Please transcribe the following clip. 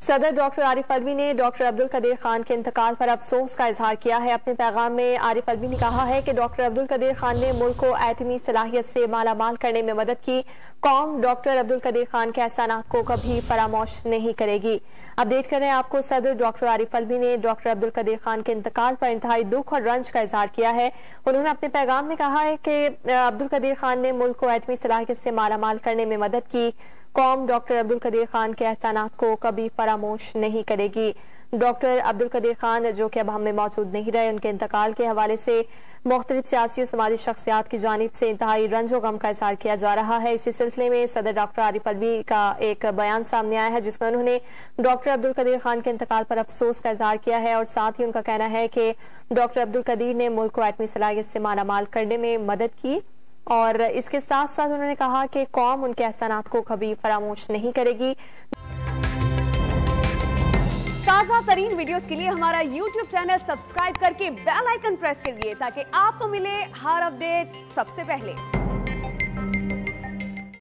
सदर डॉक्टर आरिफ अलवी ने डॉक्टर अब्दुल कदीर खान के इंतकाल पर अफसोस का इजहार किया है। अपने पैगाम में आरिफ अलवी ने कहा है कि डॉक्टर अब्दुल कदीर खान ने मुल्क को एटमी सलाहियत से मालामाल करने में मदद की। कौम डॉक्टर अब्दुल कदीर खान के एहसानात को कभी फरामोश नहीं करेगी। अपडेट कर रहे हैं आपको, सदर डॉक्टर आरिफ अलवी ने डॉक्टर अब्दुल कदीर खान के इंतकाल पर इंतहाई दुख और रंज का इजहार किया है। उन्होंने अपने पैगाम में कहा है कि अब्दुल कदीर खान ने मुल्क को एटमी सलाहियत से मालामाल करने में मदद की। कौम डॉक्टर अब्दुल कदीर खान के एहसानात को कभी फरामोश नहीं करेगी। डॉक्टर अब्दुल कदीर खान जो कि अब हम में मौजूद नहीं रहे, उनके इंतकाल के हवाले से मुख्तलिफ सियासी और समाजी शख्सियात की जानिब से इंतहाई रंज व गम का इजहार किया जा रहा है। इसी सिलसिले में सदर डॉक्टर आरिफ अलवी का एक बयान सामने आया है जिसमें उन्होंने डॉक्टर अब्दुल कदीर खान के इंतकाल पर अफसोस का इजहार किया है और साथ ही उनका कहना है कि डॉक्टर अब्दुल कदीर ने मुल्क को एटमी सलाहियत से मालामाल करने में मदद की और इसके साथ साथ उन्होंने कहा कि कौम उनके एहसानात को कभी फरामोश नहीं करेगी। ताज़ा तरीन वीडियोस के लिए हमारा YouTube चैनल सब्सक्राइब करके बेल आइकन प्रेस कीजिए ताकि आपको मिले हर अपडेट सबसे पहले।